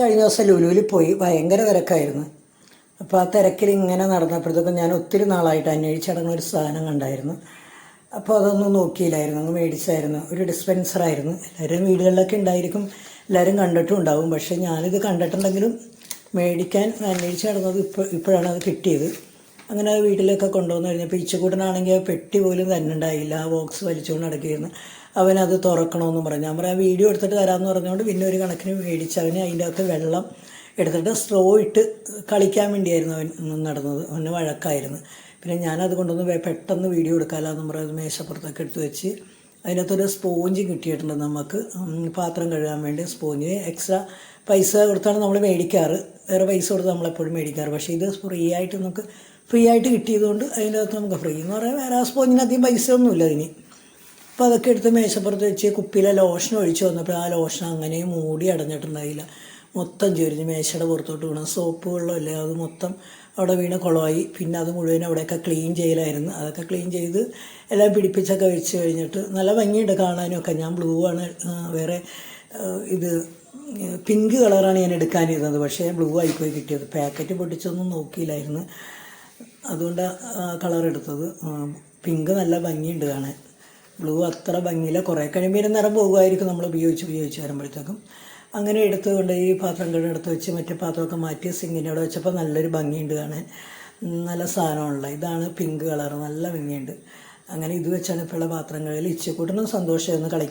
കഴിഞ്ഞ ദിവസം ലുലുവിൽ പോയി ഭയങ്കര തിരക്കായിരുന്നു. അപ്പോൾ ആ തിരക്കിൽ ഇങ്ങനെ നടന്നപ്പോഴത്തേക്കും ഞാൻ ഒത്തിരി നാളായിട്ട് അന്വേഷിച്ചടങ്ങുന്ന ഒരു സാധനം കണ്ടായിരുന്നു. അപ്പോൾ അതൊന്നും നോക്കിയില്ലായിരുന്നു, അങ്ങ് മേടിച്ചായിരുന്നു. ഒരു ഡിസ്പെൻസറായിരുന്നു. എല്ലാവരും വീടുകളിലൊക്കെ ഉണ്ടായിരിക്കും, എല്ലാവരും കണ്ടിട്ടും ഉണ്ടാവും. പക്ഷേ ഞാനിത് കണ്ടിട്ടുണ്ടെങ്കിലും മേടിക്കാൻ അന്വേഷിച്ച് നടന്നത് ഇപ്പോഴാണ് അത് കിട്ടിയത്. അങ്ങനെ അത് വീട്ടിലൊക്കെ കൊണ്ടുവന്ന് കഴിഞ്ഞപ്പോൾ ഇച്ചക്കൂട്ടനാണെങ്കിൽ പെട്ടി പോലും തന്നെ ഉണ്ടായില്ല. ആ ബോക്സ് വലിച്ചുകൊണ്ട് നടക്കുകയായിരുന്നു. അവനത് തുറക്കണമെന്ന് പറഞ്ഞു. ഞാൻ പറയാം വീഡിയോ എടുത്തിട്ട് തരാമെന്ന് പറഞ്ഞുകൊണ്ട് പിന്നെ ഒരു കണക്കിന് മേടിച്ച് അവന് അതിൻ്റെ അകത്ത് വെള്ളം എടുത്തിട്ട് സ്ട്രോ ഇട്ട് കളിക്കാൻ വേണ്ടിയായിരുന്നു അവൻ നടന്നത്. അവന് വഴക്കായിരുന്നു. പിന്നെ ഞാനത് കൊണ്ടൊന്ന് പെട്ടെന്ന് വീഡിയോ എടുക്കാമെന്ന് പറയുന്നത് മേശപ്പുറത്തൊക്കെ എടുത്ത് വെച്ച് അതിനകത്തൊരു സ്പോഞ്ച് കിട്ടിയിട്ടുണ്ട് നമുക്ക്, പാത്രം കഴുകാൻ വേണ്ടി സ്പോഞ്ച്. എക്സ്ട്രാ പൈസ കൊടുത്താണ് നമ്മൾ മേടിക്കാറ്, വേറെ പൈസ കൊടുത്ത് നമ്മളെപ്പോഴും മേടിക്കാറ്. പക്ഷേ ഇത് ഫ്രീ ആയിട്ട് കിട്ടിയതുകൊണ്ട് അതിൻ്റെ അകത്ത് നമുക്ക് ഫ്രീ എന്ന് പറയാൻ വേറെ ആ സ്പോഞ്ചിന് അധികം പൈസ ഒന്നുമില്ല അതിന്. അപ്പോൾ അതൊക്കെ എടുത്ത് മേശപ്പുറത്ത് വെച്ച് കുപ്പിയിലെ ലോഷൻ ഒഴിച്ച് വന്നപ്പോൾ ആ ലോഷൻ അങ്ങനെ മൂടി അടഞ്ഞിട്ടുണ്ടായില്ല. മൊത്തം ചൊരിഞ്ഞ് മേശയുടെ പുറത്തോട്ട് വീണു. സോപ്പ് വെള്ളമല്ലേ, അത് മൊത്തം അവിടെ വീണ് കുളമായി. പിന്നെ അത് മുഴുവൻ അവിടെയൊക്കെ ക്ലീൻ ചെയ്യലായിരുന്നു. അതൊക്കെ ക്ലീൻ ചെയ്ത് എല്ലാം പിടിപ്പിച്ചൊക്കെ വെച്ച് കഴിഞ്ഞിട്ട് നല്ല ഭംഗിയുണ്ട് കാണാനൊക്കെ. ഞാൻ ബ്ലൂ ആണ്, വേറെ ഇത് പിങ്ക് കളറാണ് ഞാൻ എടുക്കാനിരുന്നത്. പക്ഷേ ബ്ലൂ ആയിപ്പോയി കിട്ടിയത്. പാക്കറ്റ് പൊട്ടിച്ചൊന്നും നോക്കിയില്ലായിരുന്നു, അതുകൊണ്ട് കളർ എടുത്തത്. പിങ്ക് നല്ല ഭംഗിയുണ്ട് കാണാൻ, ബ്ലൂ അത്ര ഭംഗിയില്ല. കുറേ കഴിയുമ്പോൾ നിറം പോകുമായിരിക്കും നമ്മൾ ഉപയോഗിച്ച് വരുമ്പോഴത്തേക്കും. അങ്ങനെ എടുത്തുകൊണ്ട് ഈ പാത്രം എടുത്ത് വെച്ച് മറ്റേ പാത്രമൊക്കെ മാറ്റി സിങ്കിൻ്റെ അവിടെ വെച്ചപ്പോൾ നല്ലൊരു ഭംഗിയുണ്ട് കാണാൻ. നല്ല സാധനമുള്ള ഇതാണ് പിങ്ക് കളർ, നല്ല ഭംഗിയുണ്ട്. അങ്ങനെ ഇത് വെച്ചാണ് ഇപ്പോഴുള്ള പാത്രങ്ങളിൽ ഇച്ചക്കൂട്ടനും സന്തോഷമായിരുന്നു കളിക്കും.